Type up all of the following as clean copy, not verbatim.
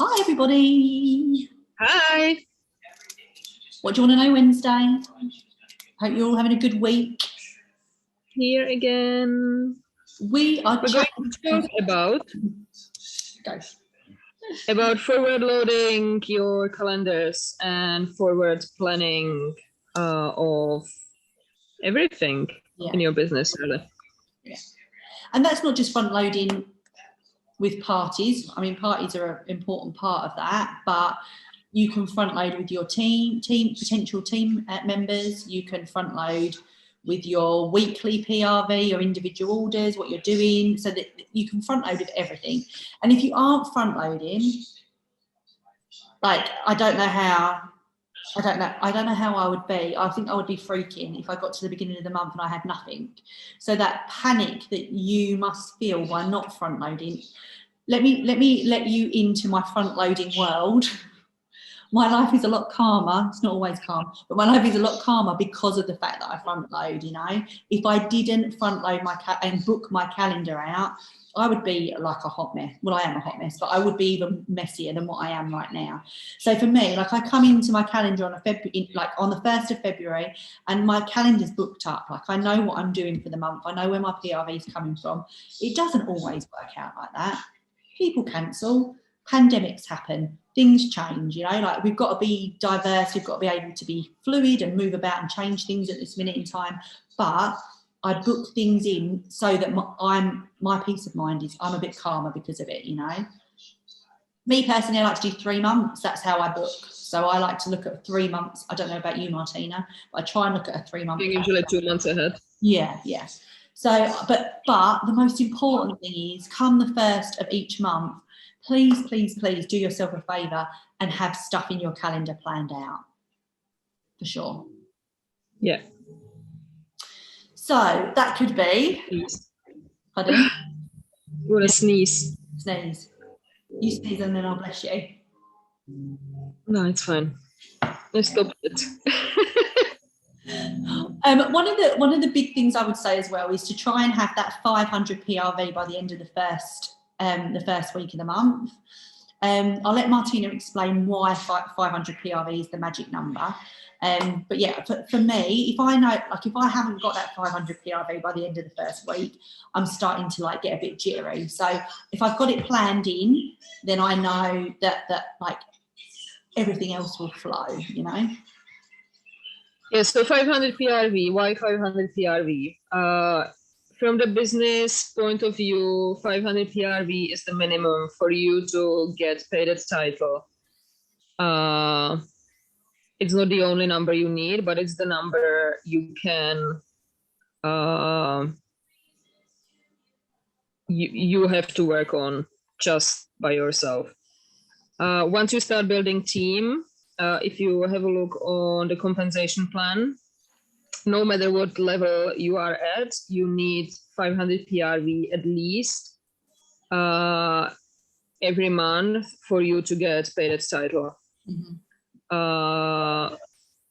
Hi, everybody. Hi. What do you want to know Wednesday? Hope you're all having a good week. Here again. We're going to talk about forward loading your calendars and forward planning of everything in your business, really. Yeah. And that's not just front loading with parties. I mean, parties are an important part of that, but you can front load with your potential team members. You can front load with your weekly PRV, your individual orders, what you're doing, so that you can front load with everything. And if you aren't front loading, like, I don't know how I would be. I think I would be freaking if I got to the beginning of the month and I had nothing. So that panic that you must feel by not front loading, let me let you into my front loading world. My life is a lot calmer. It's not always calm, but my life is a lot calmer because of the fact that I front load. You know, if I didn't front load and book my calendar out, I would be like a hot mess. Well, I am a hot mess, but I would be even messier than what I am right now. So for me, like, I come into my calendar on on the 1st of February, and my calendar's booked up. Like, I know what I'm doing for the month. I know where my PRV is coming from. It doesn't always work out like that. People cancel. Pandemics happen, things change, you know, like, we've got to be diverse, we've got to be able to be fluid and move about and change things at this minute in time. But I book things in so that my peace of mind is, I'm a bit calmer because of it, you know. Me personally, I like to do 3 months. That's how I book. So I like to look at 3 months. I don't know about you, Martina, but I try and look at a 3 month. Usually 2 months ahead. Yeah. So, but the most important thing is, come the 1st of each month, please do yourself a favour and have stuff in your calendar planned out, for sure. Yeah. So that could be. Pardon? You want to sneeze? Sneeze. You sneeze and then I'll bless you. No, it's fine. I stopped it. One of the big things I would say as well is to try and have that 500 PRV by the end of the first week of the month. I'll let Martina explain why 500 PRV is the magic number. But yeah, for me, if I know, like, if I haven't got that 500 PRV by the end of the first week, I'm starting to, like, get a bit jittery. So if I've got it planned in, then I know that like, everything else will flow, you know. Yeah, so 500 PRV. Why 500 PRV? From the business point of view, 500 PRV is the minimum for you to get paid at title. It's not the only number you need, but it's the number you can, you have to work on just by yourself. Once you start building team, if you have a look on the compensation plan, no matter what level you are at, you need 500 PRV at least every month for you to get paid at title. Mm-hmm.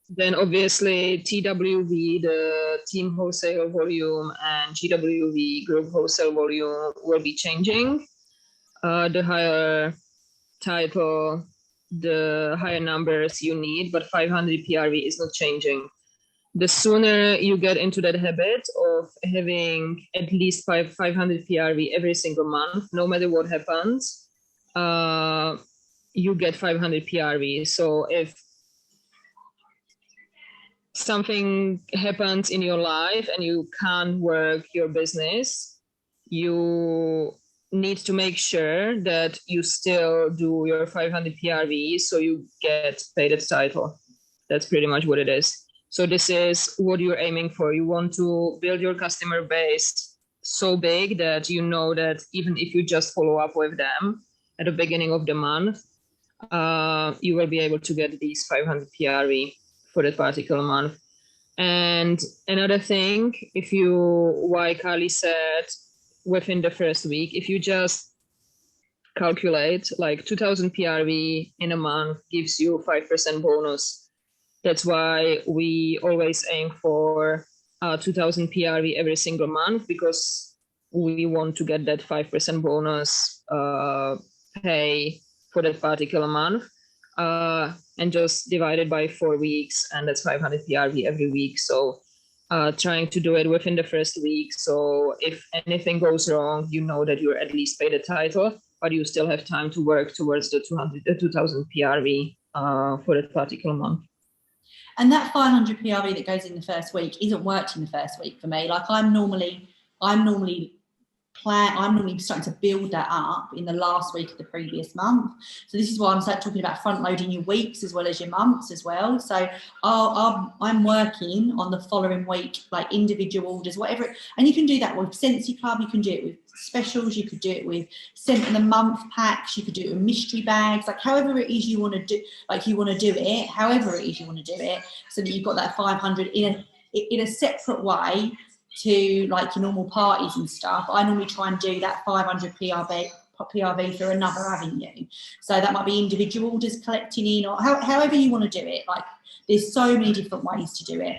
Then obviously TWV, the team wholesale volume, and GWV, group wholesale volume, will be changing. The higher title, the higher numbers you need, but 500 PRV is not changing. The sooner you get into that habit of having at least 500 PRV every single month, no matter what happens, you get 500 PRV. So if something happens in your life and you can't work your business, you need to make sure that you still do your 500 PRV so you get paid at title. That's pretty much what it is. So this is what you're aiming for. You want to build your customer base so big that you know that even if you just follow up with them at the beginning of the month, you will be able to get these 500 PRV for that particular month. And another thing, like Carly said, within the first week, if you just calculate like 2000 PRV in a month gives you 5% bonus. That's why we always aim for 2000 PRV every single month, because we want to get that 5% bonus pay for that particular month, and just divide it by 4 weeks, and that's 500 PRV every week. So trying to do it within the first week. So if anything goes wrong, you know that you're at least paid a title, but you still have time to work towards the 2000 PRV for that particular month. And that 500 PRV that goes in the first week isn't worked in the first week for me. Like I'm normally starting to build that up in the last week of the previous month. So this is why I'm talking about front loading your weeks as well as your months as well. So I'm working on the following week, like individual orders, whatever. And you can do that with Scentsy Club. You can do it with specials. You could do it with scent of the month packs. You could do it with mystery bags, like however it is you want to do, however it is you want to do it, so that you've got that 500 in a separate way to like your normal parties and stuff. I normally try and do that 500 PRV through another avenue. So that might be individual orders collecting in, or however you want to do it. Like there's so many different ways to do it.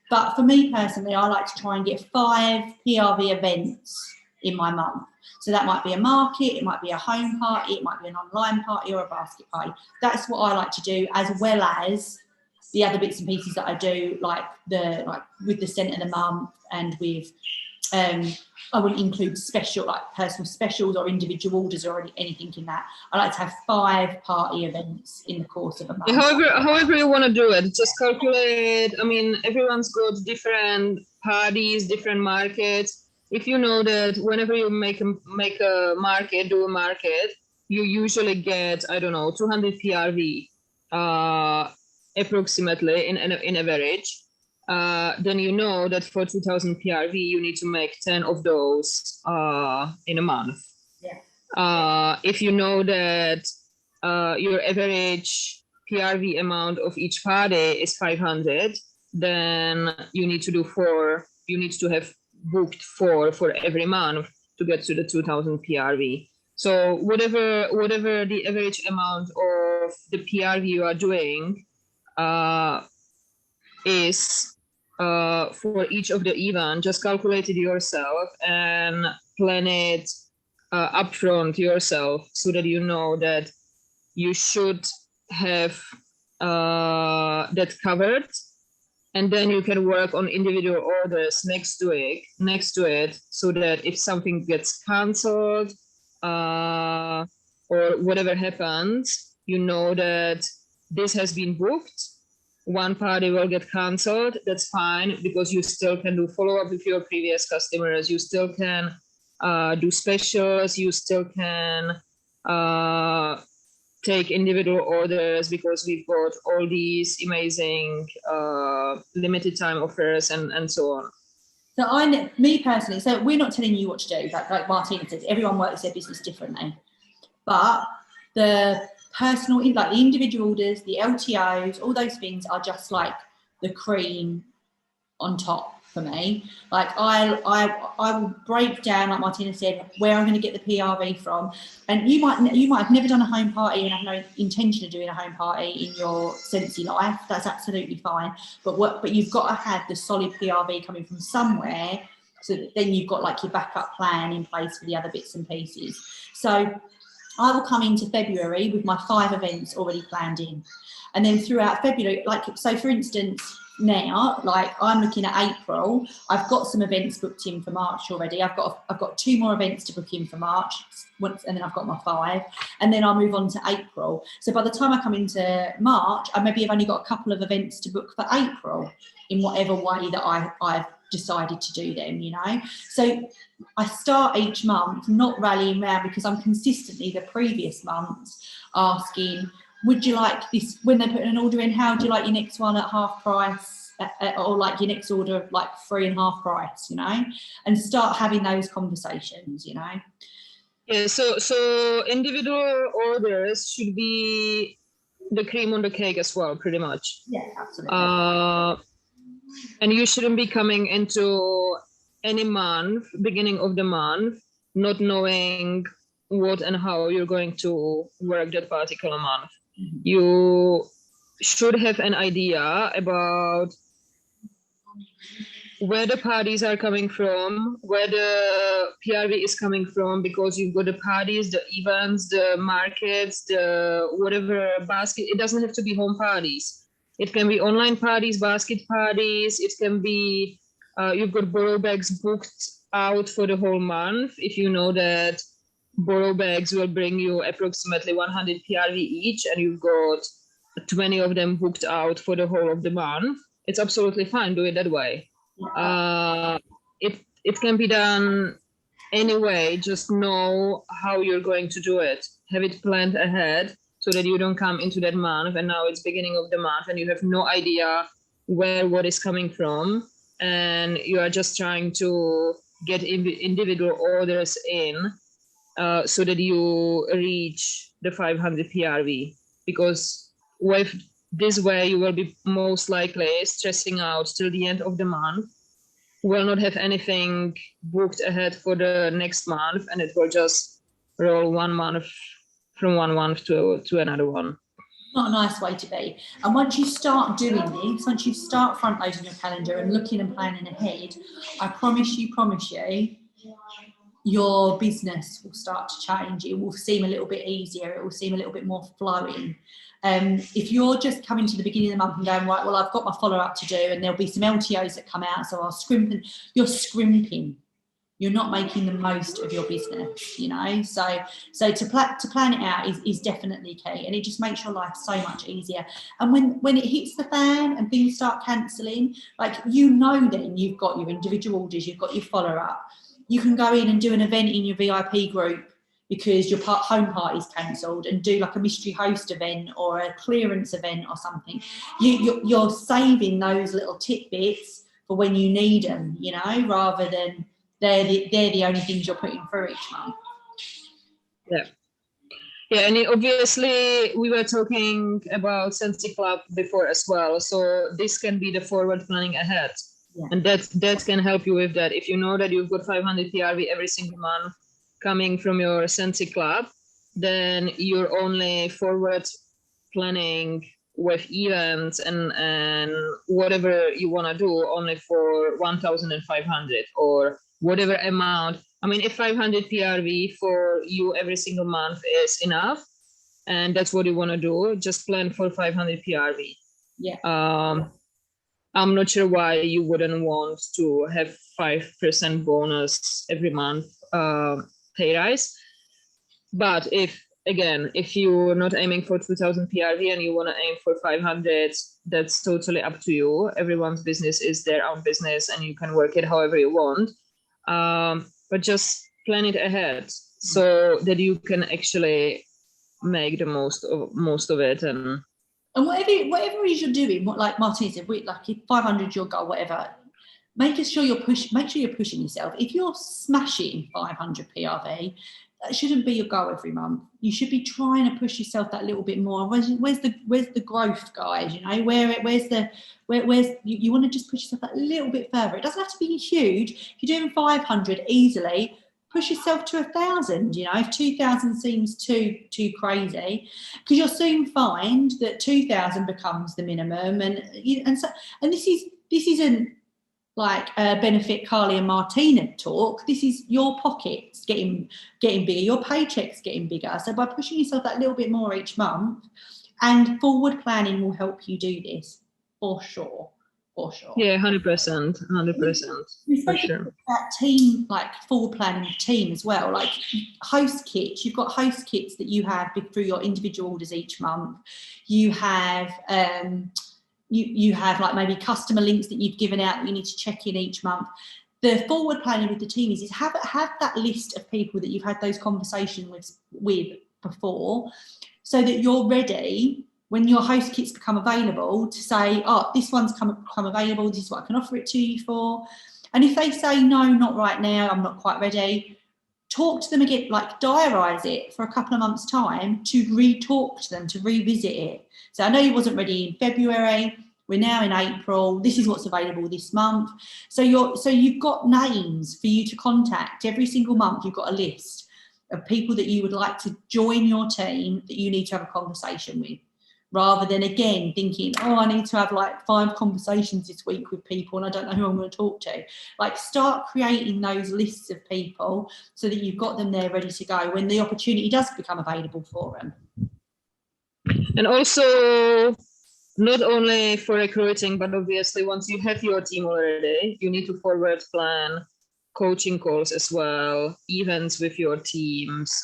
But for me personally, I like to try and get 5 PRV events in my month. So that might be a market, it might be a home party, it might be an online party or a basket party. That's what I like to do, as well as the other bits and pieces that I do, like with the scent of the month, and with I wouldn't include special, like personal specials or individual orders or anything in that. I like to have 5 party events in the course of a month. However you want to do it, just calculate. I mean, everyone's got different parties, different markets. If you know that whenever you make a market, do a market, you usually get, I don't know, 200 PRV approximately in average. Then you know that for 2000 PRV, you need to make 10 of those in a month. Yeah. If you know that your average PRV amount of each party is 500, then you need to do 4. You need to have booked 4 for every month to get to the 2000 PRV. So whatever the average amount of the PRV you are doing is for each of the event, just calculate it yourself and plan it upfront yourself, so that you know that you should have that covered, and then you can work on individual orders next to it, so that if something gets cancelled or whatever happens, you know that this has been booked. One party will get cancelled, that's fine, because you still can do follow-up with your previous customers, you still can do specials, you still can take individual orders, because we've got all these amazing limited time offers and so on. So me personally, so we're not telling you what to do, like Martina says, everyone works their business differently. But the personal, like the individual orders, the LTOs, all those things are just like the cream on top for me. Like I will break down, like Martina said, where I'm going to get the PRV from. And you might have never done a home party and have no intention of doing a home party in your Scentsy life. That's absolutely fine. But you've got to have the solid PRV coming from somewhere, so that then you've got like your backup plan in place for the other bits and pieces. So I will come into February with my 5 events already planned in. And then throughout February, like, so for instance, now, like I'm looking at April, I've got some events booked in for March already. I've got 2 more events to book in for March, and then I've got my 5, and then I'll move on to April. So by the time I come into March, I maybe have only got a couple of events to book for April in whatever way that I've decided to do them, you know. So I start each month not rallying around, because I'm consistently the previous months asking, would you like this, when they put an order in, how do you like your next one at half price, or like your next order like 3.5 price, you know, and start having those conversations, you know. Yeah, so individual orders should be the cream on the cake as well, pretty much. Yeah, absolutely. And you shouldn't be coming into any month, beginning of the month, not knowing what and how you're going to work that particular month. Mm-hmm. You should have an idea about where the parties are coming from, where the PRV is coming from, because you've got the parties, the events, the markets, the whatever basket. It doesn't have to be home parties. It can be online parties, basket parties. It can be you've got borrow bags booked out for the whole month. If you know that borrow bags will bring you approximately 100 PRV each, and you've got 20 of them booked out for the whole of the month, it's absolutely fine. Do it that way. It can be done anyway. Just know how you're going to do it. Have it planned ahead so that you don't come into that month and now it's beginning of the month and you have no idea where what is coming from, and you are just trying to get individual orders in so that you reach the 500 PRV. Because with this way you will be most likely stressing out till the end of the month, will not have anything booked ahead for the next month, and it will just roll 1 month from 1 month to another one. Not a nice way to be. And once you start doing this, once you start front loading your calendar and looking and planning ahead, I promise you, your business will start to change. It will seem a little bit easier. It will seem a little bit more flowing. If you're just coming to the beginning of the month and going, right, well, I've got my follow-up to do and there'll be some LTOs that come out, so I'll scrimp, and you're scrimping. You're not making the most of your business, you know. So to plan it out is definitely key, and it just makes your life so much easier. And when it hits the fan and things start cancelling, like, you know, then you've got your individual orders, you've got your follow-up. You can go in and do an event in your VIP group because your home party's cancelled, and do like a mystery host event or a clearance event or something. You're saving those little tidbits for when you need them, you know, rather than they're the only things you're putting through each month. Yeah, and obviously we were talking about Scentsy Club before as well. So this can be the forward planning ahead. Yeah. And that can help you with that. If you know that you've got 500 PRV every single month coming from your Scentsy Club, then you're only forward planning with events and whatever you want to do only for 1,500 or whatever amount. I mean, if 500 PRV for you every single month is enough, and that's what you want to do, just plan for 500 PRV. Yeah. I'm not sure why you wouldn't want to have 5% bonus every month pay rise. But if you're not aiming for 2,000 PRV and you want to aim for 500, that's totally up to you. Everyone's business is their own business and you can work it however you want. But just plan it ahead so that you can actually make the most of it. And whatever it is you're doing, like Martin said, like if 500 your goal, whatever, make sure you're pushing yourself. If you're smashing 500 PRV, that shouldn't be your goal every month. You should be trying to push yourself that little bit more. Where's the growth, guys? You know, you want to just push yourself that little bit further. It doesn't have to be huge. If you're doing 500 easily, push yourself to 1,000. You know, if 2,000 seems too crazy, because you'll soon find that 2,000 becomes the minimum, and this isn't like benefit Carly and Martina talk. This is your pockets getting bigger, your paychecks getting bigger. So by pushing yourself that little bit more each month, and forward planning will help you do this for sure. Yeah, 100%. We spoke about team, like forward planning team as well, like host kits. You've got host kits that you have through your individual orders each month. You have you have like maybe customer links that you've given out that you need to check in each month. The forward planning with the team is have that list of people that you've had those conversations with before, so that you're ready when your host kits become available to say, oh, this one's come available, this is what I can offer it to you for. And if they say, no, not right now, I'm not quite ready, talk to them again, like diarise it for a couple of months' time to re-talk to them, to revisit it. So I know you wasn't ready in February, we're now in April, this is what's available this month. So you've got names for you to contact every single month. You've got a list of people that you would like to join your team that you need to have a conversation with. rather than again thinking, oh, I need to have like 5 conversations this week with people and I don't know who I'm going to talk to. Like, start creating those lists of people so that you've got them there ready to go when the opportunity does become available for them. And also, not only for recruiting, but obviously once you have your team already, you need to forward plan coaching calls as well, events with your teams,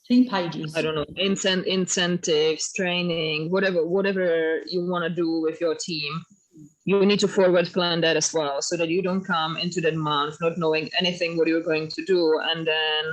team pages, I don't know, incentives, training, whatever you want to do with your team. You need to forward plan that as well, so that you don't come into that month not knowing anything what you're going to do, and then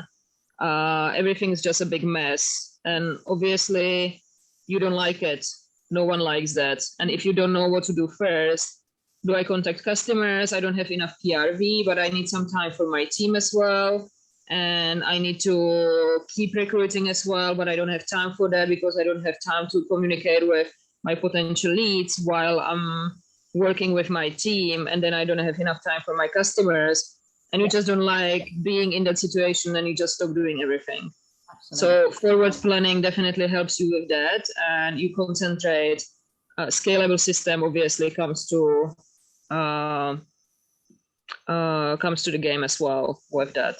everything is just a big mess. And obviously you don't like it. No one likes that. And if you don't know what to do first, do I contact customers? I don't have enough PRV, but I need some time for my team as well. And I need to keep recruiting as well, but I don't have time for that because I don't have time to communicate with my potential leads while I'm working with my team. And then I don't have enough time for my customers. And you just don't like being in that situation, and you just stop doing everything. Absolutely. So forward planning definitely helps you with that, and you concentrate. Scalable system obviously comes to the game as well with that.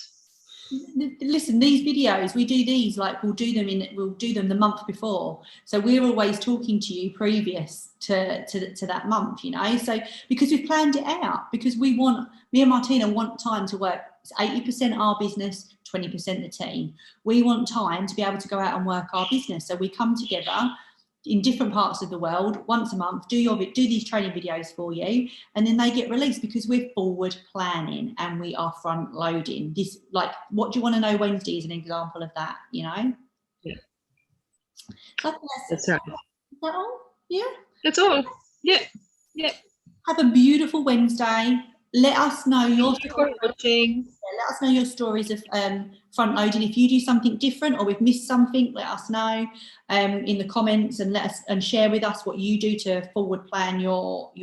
Listen, these videos, we do these, like we'll do them the month before, so we're always talking to you previous to that month, you know, so because we've planned it out, because me and Martina want time to work. It's 80% our business, 20% the team. We want time to be able to go out and work our business, so we come together in different parts of the world once a month, do these training videos for you, and then they get released because we're forward planning and we are front loading. This, like, what do you want to know Wednesday is an example of that, you know? Yeah. So that's right. Is that all? Yeah. That's all. Yeah. Yeah. Have a beautiful Wednesday. Let us know your Thank you for watching. Let us know your stories of front loading. If you do something different or we've missed something, let us know in the comments, and share with us what you do to forward plan your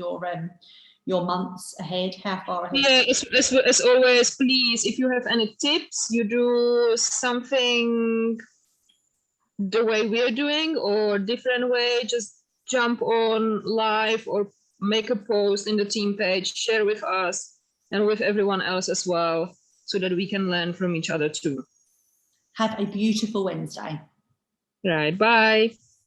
months ahead. How far ahead? Yeah, as always, please, if you have any tips, you do something the way we're doing or different way, just jump on live or make a post in the team page, share with us and with everyone else as well, so that we can learn from each other too. Have a beautiful Wednesday. Right, bye.